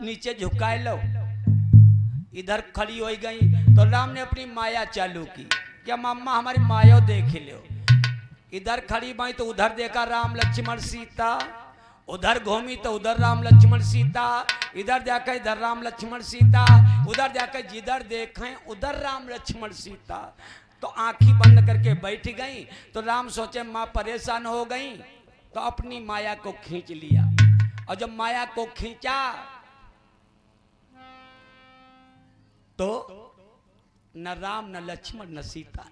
नीचे झुकाए लो। इधर खड़ी हो गई तो राम ने अपनी माया चालू की, क्या मम्मा हमारी माया देख लो। इधर खड़ी बाई तो उधर देखा राम लक्ष्मण सीता, उधर घूमी तो उधर राम लक्ष्मण सीता, इधर देखा इधर राम लक्ष्मण सीता, उधर देखा जिधर देखें उधर राम लक्ष्मण सीता। तो आंखी बंद करके बैठ गई। तो राम सोचे माँ परेशान हो गई तो अपनी माया को खींच लिया। और जब माया को खींचा तो न राम न लक्ष्मण न सीता।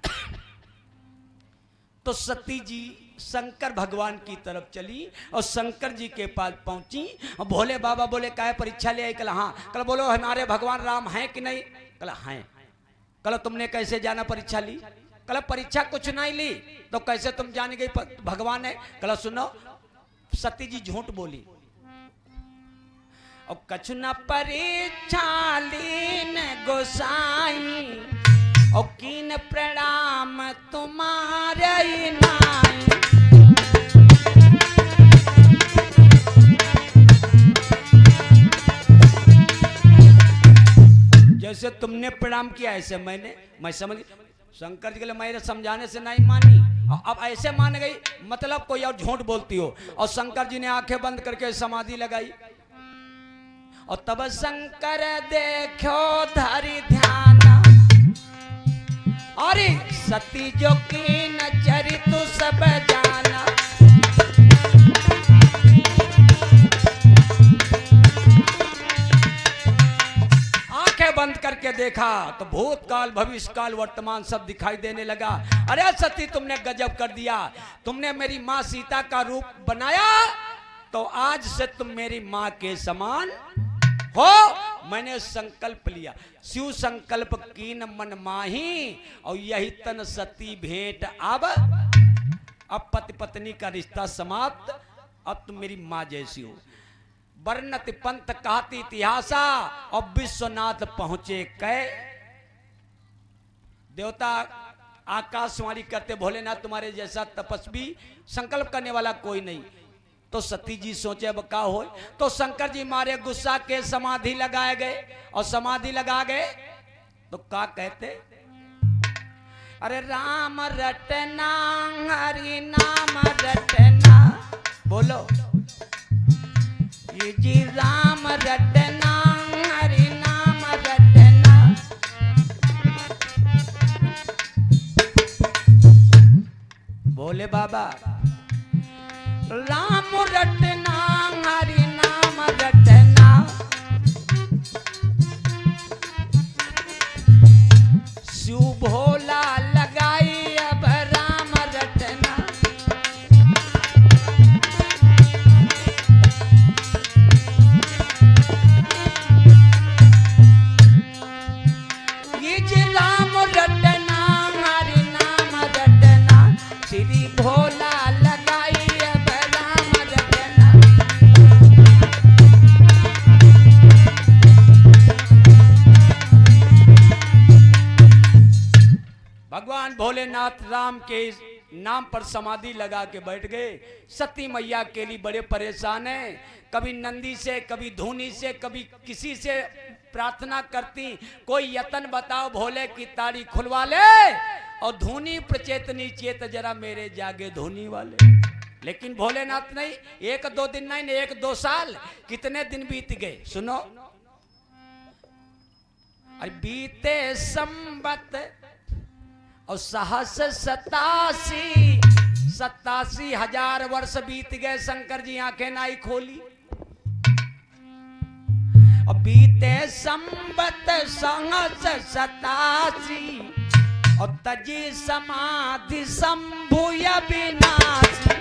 तो सती जी शंकर भगवान की तरफ चली और शंकर जी के पास पहुंची। और भोले बाबा बोले काय परीक्षा ले आई? कल हाँ। कल बोलो हमारे भगवान राम हैं कि नहीं? कल हैं। कल तुमने कैसे जाना परीक्षा ली? कल परीक्षा कुछ नहीं ली तो कैसे तुम जान गई भगवान है? कल सुनो, सती जी झूठ बोली। और कछु न परीक्षा लीन गोसाई, और कीन प्रणाम तुम्हारे नाई। जैसे तुमने प्रणाम किया ऐसे मैं समझ। शंकर जी के लिए मेरे समझाने से नहीं मानी और अब ऐसे मान गई, मतलब कोई और झूठ बोलती हो। और शंकर जी ने आंखें बंद करके समाधि लगाई। और तब शंकर देखो धरि ध्यान, अरे सती जो की नचरी तू सब जाना। आंखें बंद करके देखा तो भूतकाल भविष्यकाल वर्तमान सब दिखाई देने लगा। अरे सती तुमने गजब कर दिया, तुमने मेरी माँ सीता का रूप बनाया तो आज से तुम मेरी माँ के समान हो। मैंने संकल्प लिया, शिव संकल्प कीन मन माही, और यही तन सती भेंट। अब पति पत्नी का रिश्ता समाप्त, अब तुम मेरी माँ जैसी हो। वर्णत पंथ कहती इतिहासा, और विश्वनाथ पहुंचे कै। देवता आकाशवाणी करते भोलेनाथ तुम्हारे जैसा तपस्वी संकल्प करने वाला कोई नहीं। तो सती जी सोचे अब का हो। तो शंकर जी मारे गुस्सा के समाधि लगाए गए। और समाधि लगा गए तो का कहते, अरे राम रटना हरि नाम रटना। बोलो ये जी राम रटना हरि नाम रटना। बोले बाबा राम रटना हरि नाम रटना। शिव भोला लगाई अब राम रटना। ये जी राम रटना हरि नाम रटना। श्री भोला भगवान भोलेनाथ राम के नाम पर समाधि लगा के बैठ गए। सती मैया के लिए बड़े परेशान हैं। कभी नंदी से, कभी धूनी से, कभी किसी से प्रार्थना करती, कोई यतन बताओ भोले की ताड़ी खुलवा ले। और धूनी प्रचेतनी चेत जरा मेरे जागे धूनी वाले। लेकिन भोलेनाथ नहीं, एक दो दिन नहीं, एक दो साल, कितने दिन बीत गए सुनो। अरे बीते संबत और सहस 87,000 वर्ष बीत गए। शंकर जी आंखें नाई खोली। और बीते संबत सहस 87 और तजी समाधि संभुय विनाशी।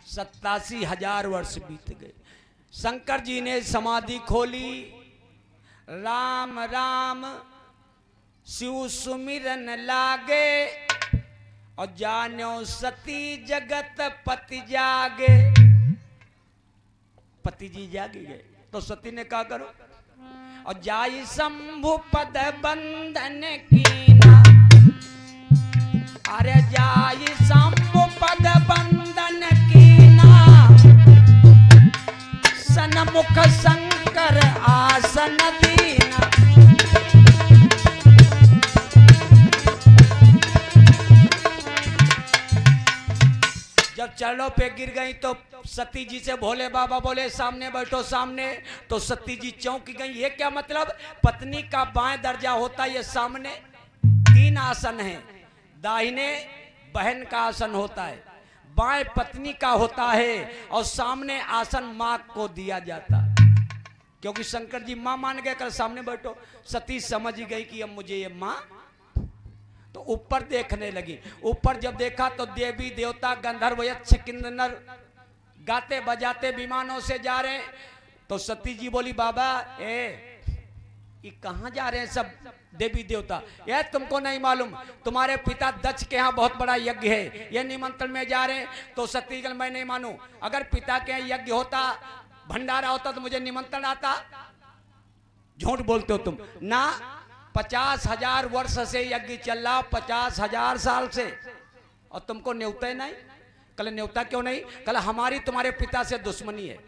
सतासी 87,000 वर्ष बीत गए। शंकर जी ने समाधि खोली। राम राम शिव सुमिरन लागे। और जान्यो सती जगत पति जागे, पति जी जागी गए तो सती ने कहा करो, और जाई शंभु पद बंधन कीना, अरे जाई शंभु पद बंधन कीना, सन्मुख शंकर आसन दीना। जब चरणों पे गिर गई तो सती जी से भोले बाबा बोले सामने बैठो सामने। तो सती जी चौंक गई, ये क्या मतलब? पत्नी का बाएं दर्जा होता है, ये सामने 3 आसन है, दाहिने बहन का आसन होता है, बाएं पत्नी का होता है और सामने आसन माँ को दिया जाता है। क्योंकि शंकर जी माँ मान गए, कल सामने बैठो। सती समझ गई कि अब मुझे ये माँ, तो ऊपर देखने लगी। ऊपर जब देखा तो देवी देवता गंधर्व यक्ष किन्नर गाते बजाते विमानों से जा रहे। तो सती जी बोली बाबा ये कहाँ जा रहे हैं सब देवी देवता? यह तुमको नहीं मालूम, तुम्हारे पिता दक्ष के यहाँ बहुत बड़ा यज्ञ है, ये निमंत्रण में जा रहे हैं। तो सती जी मैं नहीं मानू, अगर पिता के यहाँ यज्ञ होता, भंडारा होता तो मुझे निमंत्रण आता। झूठ बोलते हो तुम ना। 50,000 वर्ष से यज्ञ चल रहा, 50,000 साल से, और तुमको न्योता नहीं? कल न्योता क्यों नहीं? कल हमारी तुम्हारे पिता से दुश्मनी है,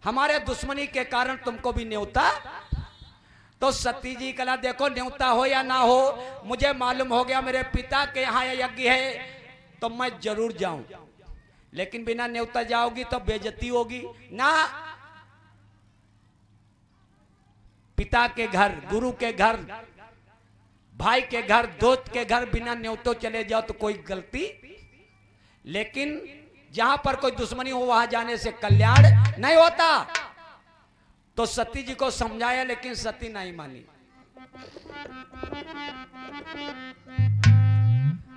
हमारे दुश्मनी के कारण तुमको भी न्योता। तो सती जी कला देखो न्योता हो या ना हो, मुझे मालूम हो गया मेरे पिता के यहाँ यज्ञ है तो मैं जरूर जाऊं, लेकिन बिना न्योता जाओगी तो बेइज्जती होगी ना। पिता के घर, गुरु के घर, भाई के घर, दोस्त के घर बिना न्योतो चले जाओ तो कोई गलती, लेकिन जहां पर कोई दुश्मनी हो वहां जाने से कल्याण नहीं होता। तो सती जी को समझाया लेकिन सती नहीं मानी।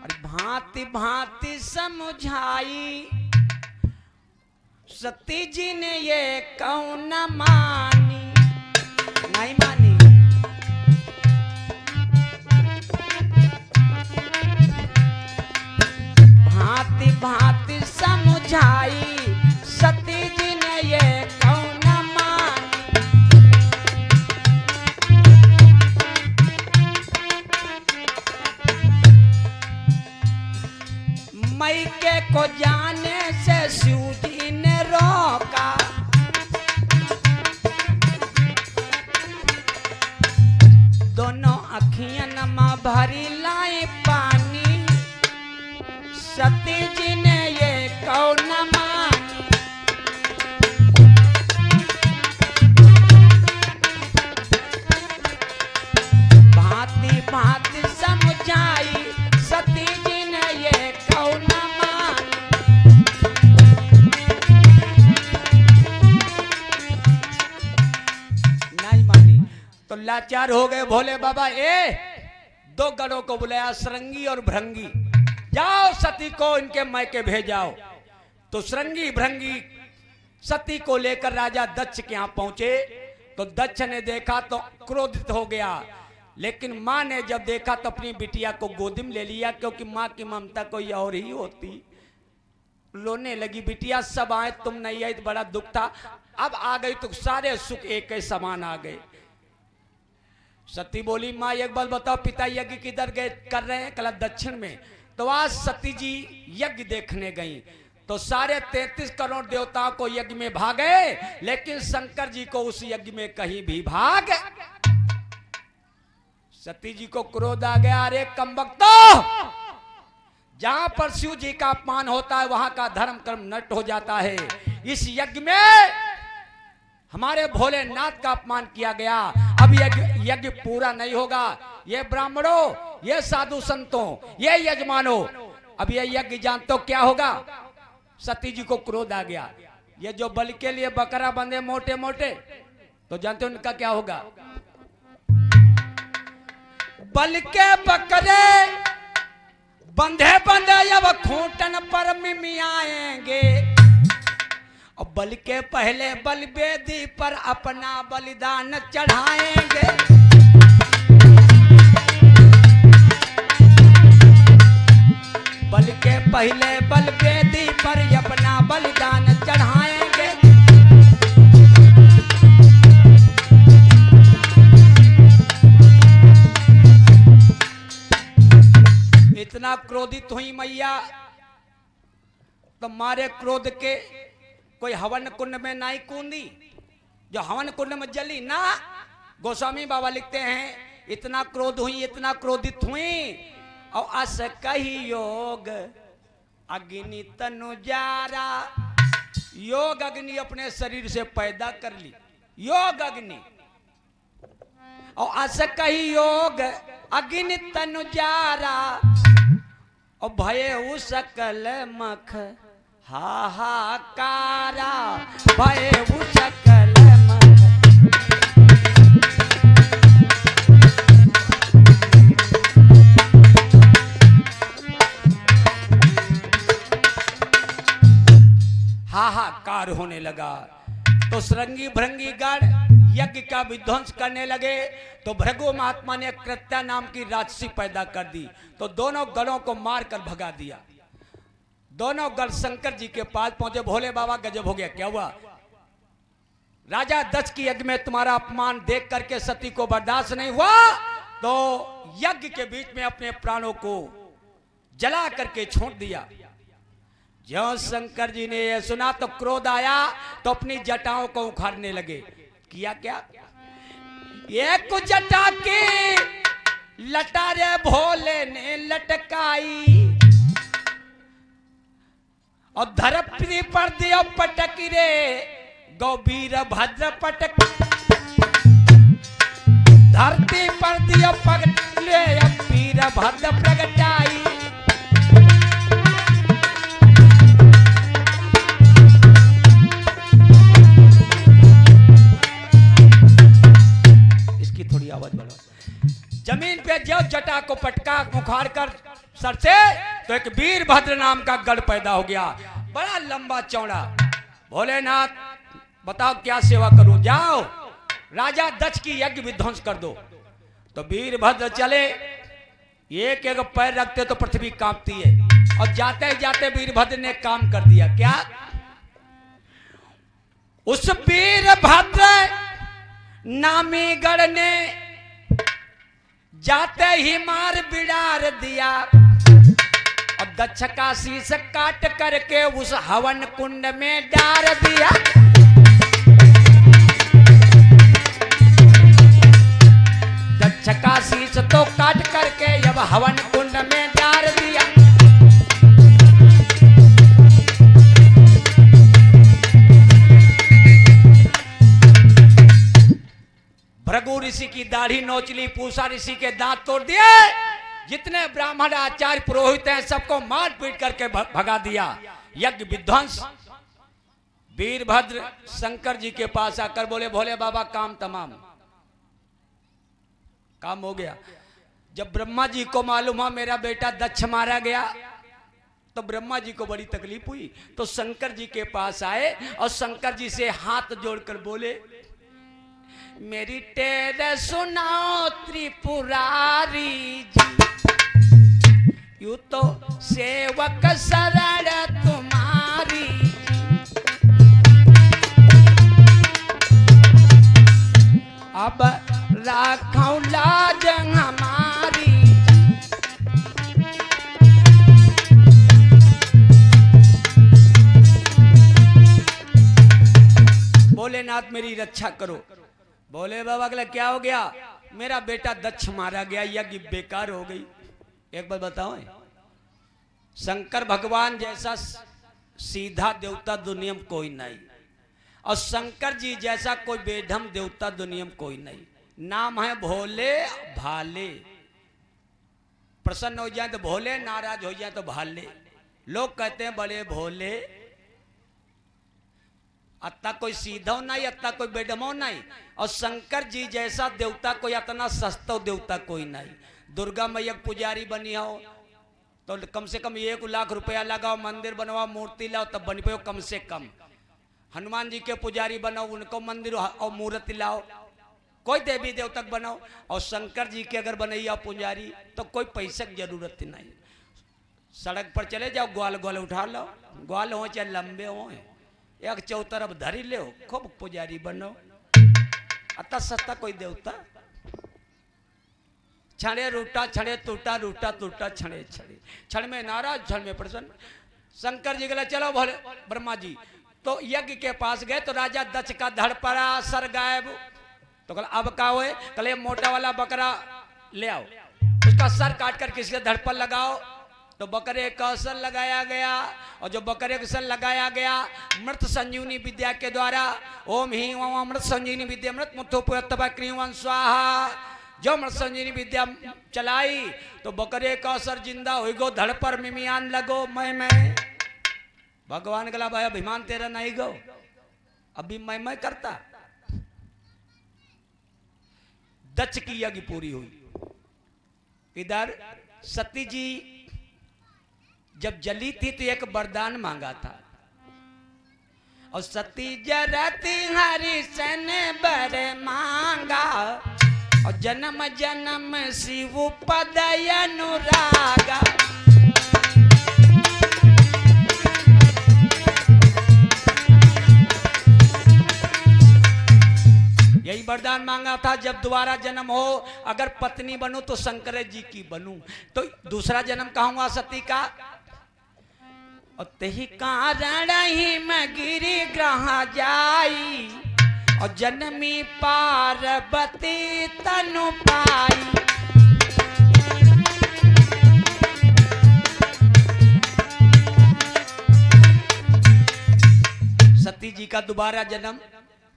अरे भांति भांति समझाई, सती जी ने ये कौन मानी, नहीं मानी। भांति भांति समझाई, सती जी ने ये कौन मानी। मैके को जाने से शिव जी ने रोका, दोनों अखियन में भरी लाई पानी, सती जी ने ये कौन मानी। भांति भांति समझाई, सती जी ने ये कौन मानी। नहीं मानी तो लाचार हो गए भोले बाबा। 2 गणों को बुलाया, सरंगी और भृंगी, जाओ सती को इनके मैके भेजाओ। तो सरंगी भृंगी सती को लेकर राजा दक्ष के यहाँ पहुंचे। तो दक्ष ने देखा तो क्रोधित हो गया, लेकिन माँ ने जब देखा तो अपनी बिटिया को गोदी में ले लिया, क्योंकि माँ की ममता कोई और ही होती। रोने लगी, बिटिया सब आए तुम नहीं आई तो बड़ा दुख था, अब आ गई तो सारे सुख एक ही समान आ गए। सती बोली माँ एक बात बताओ, पिता यज्ञ किधर गए कर रहे हैं? कला दक्षिण में। तो आज सती जी यज्ञ देखने गई तो सारे 33 करोड़ देवताओं को यज्ञ में भागे, लेकिन शंकर जी को उस यज्ञ में कहीं भी भाग। सती जी को क्रोध आ गया, अरे कमबख्तो, जहां पर शिव जी का अपमान होता है वहां का धर्म कर्म नष्ट हो जाता है। इस यज्ञ में हमारे भोलेनाथ का अपमान किया गया, अब यज्ञ पूरा नहीं होगा। ये ब्राह्मणों, ये साधु संतों, ये यजमानों, अब ये यज्ञ जानते हो क्या होगा? सती जी को क्रोध आ गया, ये जो बलि के लिए बकरा बंधे मोटे मोटे, तो जानते हो उनका क्या होगा? बलि के बकरे बंधे बंधे जब खूंटन पर मिमियाएंगे, और बलि के पहले बलिवेदी पर अपना बलिदान चढ़ाएंगे। बल के पहले बल वेदी पर अपना बलिदान चढ़ाएंगे। इतना क्रोधित हुई मैया तो मारे क्रोध के कोई हवन कुंड में नहीं कूदी, जो हवन कुंड में जली ना। गोस्वामी बाबा लिखते हैं इतना क्रोध हुई, इतना क्रोधित हुई और अस कही योग अग्नि तनु जारा। योग अग्नि अपने शरीर से पैदा कर ली, योग अग्नि। और अस कही योग अग्नि तनु जारा और भय सकल मख हाहाकारा। भय सकल मख। हाहाकार होने लगा तो सरंगी भृंगी गण यज्ञ का विध्वंस करने लगे। तो भृगु महात्मा ने कृत्या नाम की राक्षसी पैदा कर दी, तो दोनों गणों को मारकर भगा दिया। दोनों गण शंकर जी के पास पहुंचे। भोले बाबा गजब हो गया, क्या हुआ? राजा दक्ष की यज्ञ में तुम्हारा अपमान देख करके सती को बर्दाश्त नहीं हुआ, तो यज्ञ के बीच में अपने प्राणों को जला करके छोड़ दिया। जो शंकर जी ने यह सुना तो क्रोध आया, तो अपनी जटाओं को उखाड़ने लगे। किया क्या? एक जटा की लटारे भोले ने लटकाई और धरती पर दियो पटक रे गौबीर भद्र पटक। धरती पर दियो पटक ले वीर भद्र प्रगटाई। आवाज बढ़ाओ। जमीन पे जो जटा को पटका उखाड़ कर सर से, तो एक वीरभद्र नाम का गढ़ पैदा हो गया, बड़ा लंबा चौड़ा। भोलेनाथ बताओ क्या सेवा करूं? जाओ राजा दक्ष की यज्ञ विध्वंस कर दो। तो वीरभद्र चले, एक एक पैर रखते तो पृथ्वी कांपती है। और जाते जाते वीरभद्र ने काम कर दिया। क्या? उस वीरभद्र नामी गढ़ ने जाते ही मार बिडार दिया और दक्ष का शीश काट करके उस हवन कुंड में डाल दिया। दक्ष का शीश तो काट करके जब हवन कुंड में डाल दिया। भृगु ऋषि की दाढ़ी नोच ली, पूषा ऋषि के दांत तोड़ दिए। जितने ब्राह्मण आचार्य पुरोहित हैं सबको मार पीट करके भगा दिया। यज्ञ विध्वंस। वीरभद्र शंकर जी के पास आकर बोले, भोले बाबा काम तमाम, काम हो गया। जब ब्रह्मा जी को मालूम हुआ मेरा बेटा दक्ष मारा गया, तो ब्रह्मा जी को बड़ी तकलीफ हुई। तो शंकर जी के पास आए और शंकर जी से हाथ जोड़कर बोले, मेरी टेर सुनाओ त्रिपुरारी जी, यू तो सेवक शरण तुम्हारी। अब राखो लाज हमारी। भोलेनाथ मेरी रक्षा करो। बोले बाबा अगला क्या हो गया? मेरा बेटा दक्ष मारा गया, यज्ञ बेकार हो गई। एक बात बताओ, शंकर भगवान जैसा सीधा देवता दुनिया में कोई नहीं, और शंकर जी जैसा कोई बेढम देवता दुनिया में कोई नहीं। नाम है भोले भाले। प्रसन्न हो जाए तो भोले, नाराज हो जाए तो भाले। लोग कहते हैं बड़े भोले, अत्ता कोई सीधा नहीं, अत्ता कोई बेडमो नहीं। और शंकर जी जैसा देवता कोई इतना सस्ता देवता कोई नहीं। दुर्गा मैया पुजारी बनी हो तो कम से कम 1 लाख रुपया लगाओ, मंदिर बनवाओ, मूर्ति लाओ, तब बन पाओ कम से कम। हनुमान जी के पुजारी बनाओ, उनको मंदिर और मूर्ति लाओ, कोई देवी देवतक बनाओ। और शंकर जी के अगर बनैया पुजारी तो कोई पैसे की जरूरत नहीं। सड़क पर चले जाओ, ग्वाल ग्वाल उठा लो, ग्वाल हो चाहे लंबे हो, एक चौतरफ धरी ले, खूब पुजारी बनो। अतः सस्ता कोई देवता छड़े रूटा छड़े टूटा, रूटा टूटा छड़े छड़े, क्षण में नाराज क्षण में प्रसन्न। शंकर जी बोले चलो भोले ब्रह्मा जी, तो यज्ञ के पास गए तो राजा दक्ष का धड़ पड़ा, सर गायब। तो कल अब का हुए, कल मोटा वाला बकरा ले आओ, उसका सर काट कर किसी के धड़ पर लगाओ। तो बकरे का सर लगाया गया, और जो बकरे का सर लगाया गया मृत संजीवनी विद्या के द्वारा, ओम ही अमृत संजीवनी विद्या मृत मुथोपा क्रियवन स्वाहा, जो मृत संजीवनी विद्या चलाई तो बकरे का सर जिंदा हो गो, धड़ पर मिमियान लगो मैं। भगवान गला भाई अभिमान तेरा नहीं गो, अभी मैं करता। दक्ष की यज्ञ पूरी हुई। इधर सती जी जब जली थी तो एक वरदान मांगा था, और सती जरती हरिशन बर मांगा, और जन्म जन्म शिव पद अनुरागा। यही वरदान मांगा था, जब दोबारा जन्म हो अगर पत्नी बनूं तो शंकर जी की बनूं, तो दूसरा जन्म कहूंगा सती का। और तेहि कारण ही मैं गिरी ग्रह जाई, और जन्मी पार्वती तनु पाई। सती जी का दोबारा जन्म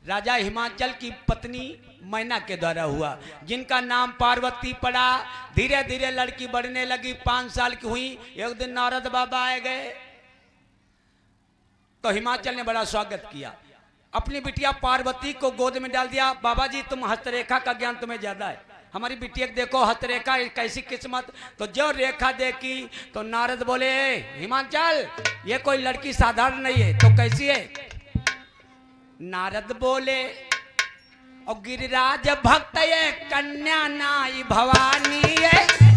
राजा हिमाचल की पत्नी मैना के द्वारा हुआ, जिनका नाम पार्वती पड़ा। धीरे धीरे लड़की बढ़ने लगी, 5 साल की हुई। एक दिन नारद बाबा आए गए तो हिमाचल ने बड़ा स्वागत किया, अपनी बिटिया पार्वती को गोद में डाल दिया। बाबा जी तुम हस्तरेखा का ज्ञान तुम्हें ज्यादा है, हमारी बिटिया देखो हस्तरेखा कैसी किस्मत। तो जो रेखा देखी तो नारद बोले हिमाचल ये कोई लड़की साधारण नहीं है, तो कैसी है? नारद बोले और गिरिराज भक्त ये कन्या नाई भवानी है।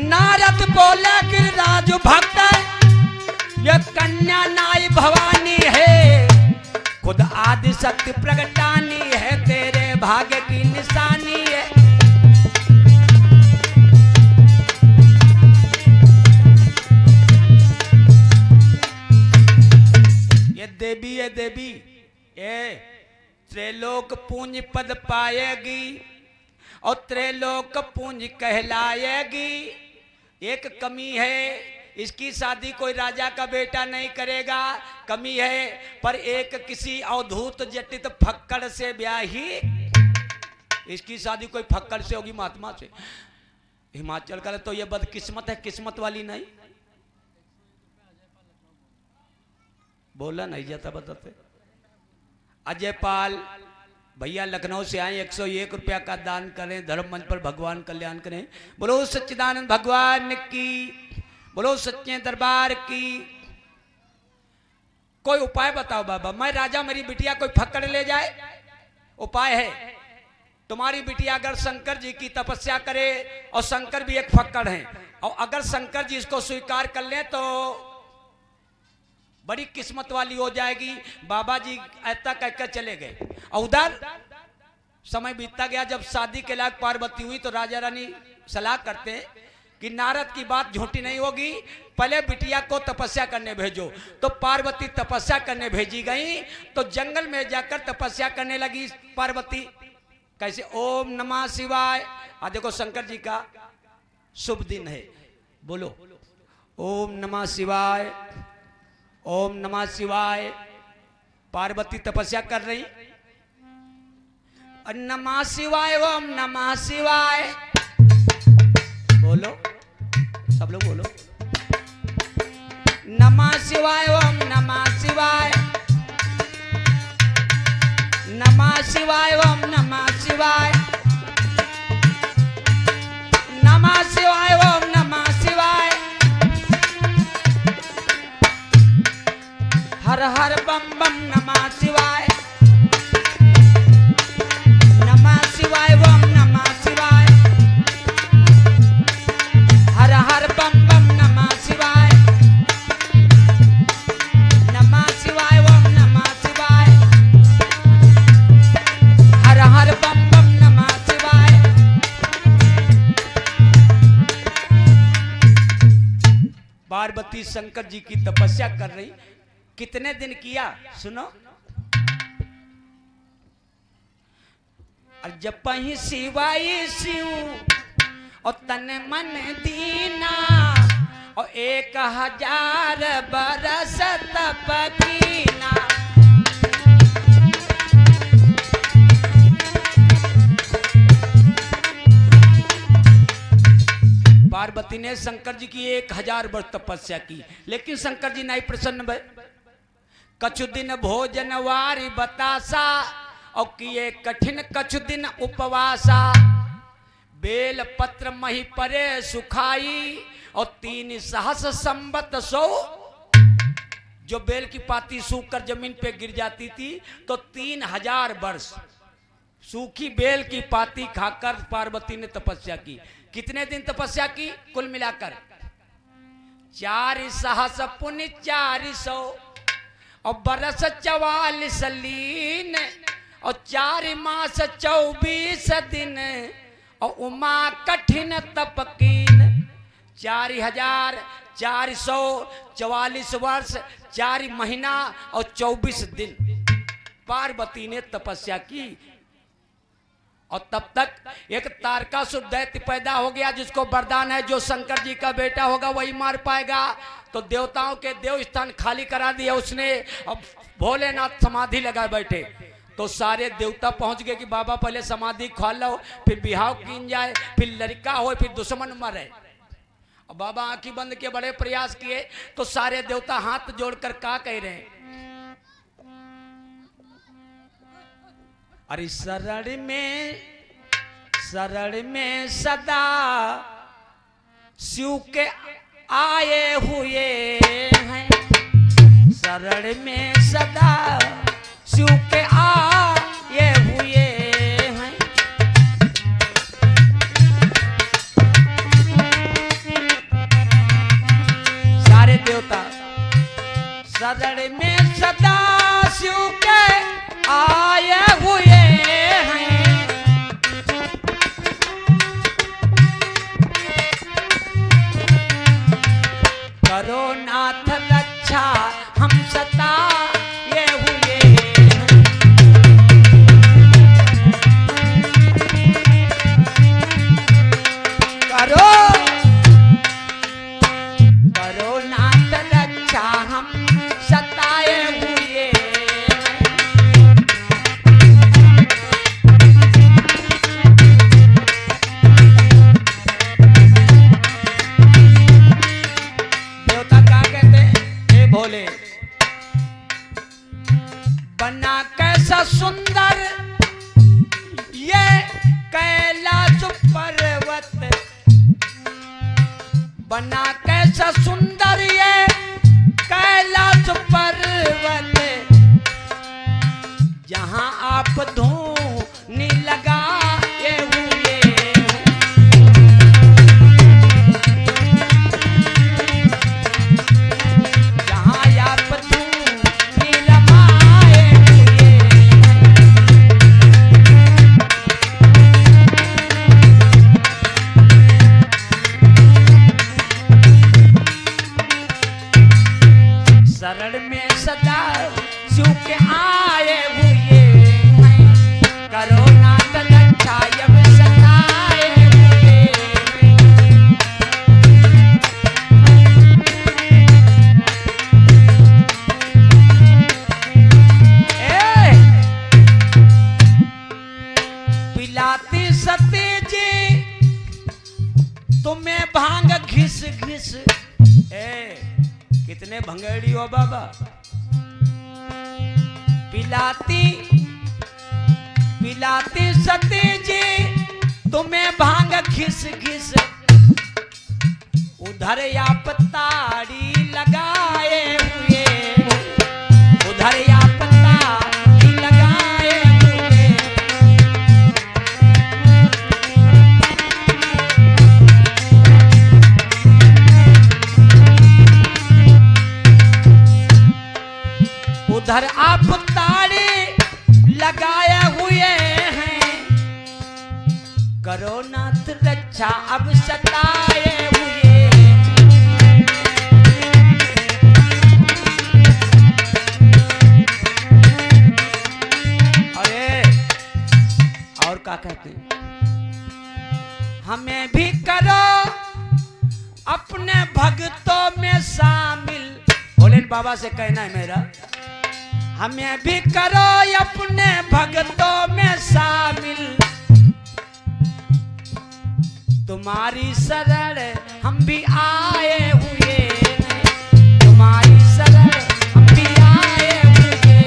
नारद बोले गिरिराज भक्त ये कन्या नाई भवानी है, खुद आदि शक्ति प्रगटानी है, तेरे भाग्य की निशानी है। ये देवी है देवी, ये त्रैलोक पूंज पद पाएगी और त्रैलोक पूंज कहलाएगी। एक कमी है, इसकी शादी कोई राजा का बेटा नहीं करेगा, कमी है। पर एक किसी अवधूत जटित फक्कड़ से ब्याही, इसकी शादी कोई फक्कड़ से होगी, महात्मा से। हिमाचल का तो ये बदकिस्मत है, किस्मत वाली नहीं। बोला नहीं जाता बताते। अजय पाल भैया लखनऊ से आए, 101 रुपया का दान करें, धर्म मंच पर भगवान कल्याण करें। बोलो सच्चिदानंद भगवान की, बोलो सच्चे दरबार की। कोई उपाय बताओ बाबा, मैं राजा मेरी बिटिया कोई फक्कड़ ले जाए। उपाय है, तुम्हारी बिटिया अगर शंकर जी की तपस्या करे, और शंकर भी एक फक्कड़ हैं, और अगर शंकर जी इसको स्वीकार कर ले तो बड़ी किस्मत वाली हो जाएगी। बाबा जी ऐसा कहकर चले गए, और उधर समय बीतता गया। जब शादी के लायक पार्वती हुई तो राजा रानी सलाह करते हैं कि नारद की बात झूठी नहीं होगी, पहले बिटिया को तपस्या करने भेजो। तो पार्वती तपस्या करने भेजी गई, तो जंगल में जाकर तपस्या करने लगी पार्वती। कैसे? ओम नमः शिवाय। आज देखो शंकर जी का शुभ दिन है, बोलो ओम नमः शिवाय, ओम नमः शिवाय। पार्वती तपस्या कर रही, नमः शिवाय, ओम नमः शिवाय। बोलो सब लोग बोलो, नमः शिवाय, ओम नमः शिवाय, नमः शिवाय, ओम नमः शिवाय, नमः शिवाय, ओम नमः शिवाय। हर हर बम बम नमः शिवाय, नमः शिवाय। पार्वती शंकर जी की तपस्या कर रही। कितने दिन किया सुनो। और जब पही शिवाई शिव और तन मन दीना और 1000 बरस तप कीना। पार्वती ने शंकर जी की 1000 वर्ष तपस्या की, लेकिन शंकर जी नहीं प्रसन्न भय। कछु दिन भोजन वारी बतासा और किए कठिन कछु दिन उपवासा। बेल पत्र मही परे सुखाई और 3 सहस संबत सो। जो बेल की पाती सूख कर जमीन पे गिर जाती थी तो 3000 वर्ष सूखी बेल की पाती खाकर पार्वती ने तपस्या की। कितने दिन तपस्या की कुल मिलाकर? 4 सहस पुण्य 400 और बरस 44 लीन और 4 मास 24 दिन और उमा कठिन तपकीन। 4444 वर्ष 4 महीना और 24 दिन पार्वती ने तपस्या की। और तब तक एक तारकासुर दैत्य पैदा हो गया, जिसको वरदान है जो शंकर जी का बेटा होगा वही मार पाएगा। तो देवताओं के देव स्थान खाली करा दिया उसने। अब भोलेनाथ समाधि लगा बैठे तो सारे देवता पहुंच गए कि बाबा पहले समाधि खोल लो, फिर बिहाव कीन जाए, फिर लड़का हो, फिर दुश्मन मरे। अब बाबा आंखें बंद किए, बड़े प्रयास किए तो सारे देवता हाथ जोड़कर क्या कह रहे हैं? अरे शरण में सदा शिव के आए हुए हैं। शरण में सदा शिव के आए हुए हैं। सारे देवता शरण में सदा शिव के आए हुए हैं। करो नाथ रक्षा हम सताए हुए हैं। करो नाथ रक्षा हम सताए हुए हैं। देवता क्या कहते हैं? हे भोले, बना कैसा सुंदर ये कैलाश पर्वत। बना कैसा सुंदर ये कैलाश पर्वत। जहां आप धूनी लगाए हुए हैं। जहां आप धूनी लगाए हुए हैं। शरण में सदा शिव के आए हुए हैं। करो नाथ रक्षा अब सताए हुए हैं। पिलाती सती जी तुम्हें भांग घिस घिस। कितने भंगेड़ी हो बाबा। पिलाती सती जी तुम्हें भांग घिस घिस। उधर आप ताड़ी लगाए हुए। उधर आप ताड़ी लगाए हुए। उधर आप ताड़ी लगाए हुए हैं। करो नाथ रक्षा अब सताए हुए। कहते हैं, हमें भी करो अपने भक्तों में शामिल। भोले बाबा से कहना है मेरा, हमें भी करो अपने भक्तों में शामिल। तुम्हारी शरण हम भी आए हुए, तुम्हारी शरण हम भी आए हुए।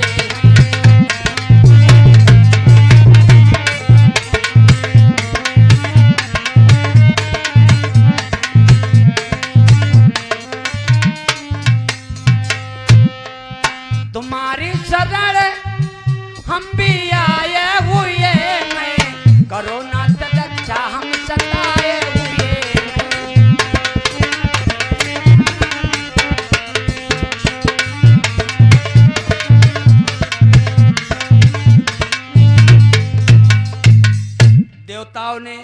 तुम्हारी शरण हम भी आए हुए हैं, करो ना रक्षा हम सताए हुए। देवताओं ने,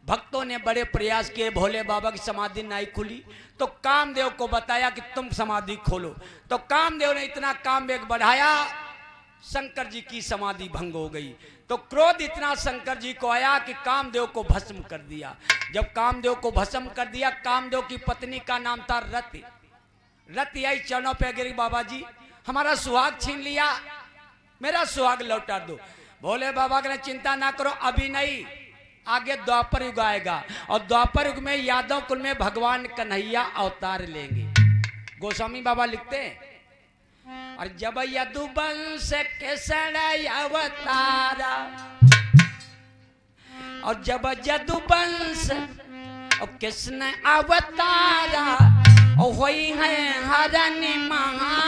भक्तों ने बड़े प्रयास किए, भोले बाबा की समाधि नहीं खुली तो कामदेव को बताया कि तुम समाधि खोलो। तो कामदेव ने इतना काम वेग बढ़ाया, शंकर जी की समाधि भंग हो गई। तो क्रोध इतना शंकर जी को आया कि कामदेव को भस्म कर दिया। जब कामदेव को भस्म कर दिया, कामदेव की पत्नी का नाम था रति। रति आई चरणों पे गिरी, बाबा जी हमारा सुहाग छीन लिया, मेरा सुहाग लौटा दो। भोले बाबा ने चिंता ना करो, अभी नहीं, आगे द्वापर युग आएगा और द्वापर युग में यादव कुल में भगवान कन्हैया अवतार लेंगे। गोस्वामी बाबा लिखते हैं, और जब यदुवंश केसर अवतारा, और जब यदुवंश और कृष्ण अवतारा, और हुई है हरण महा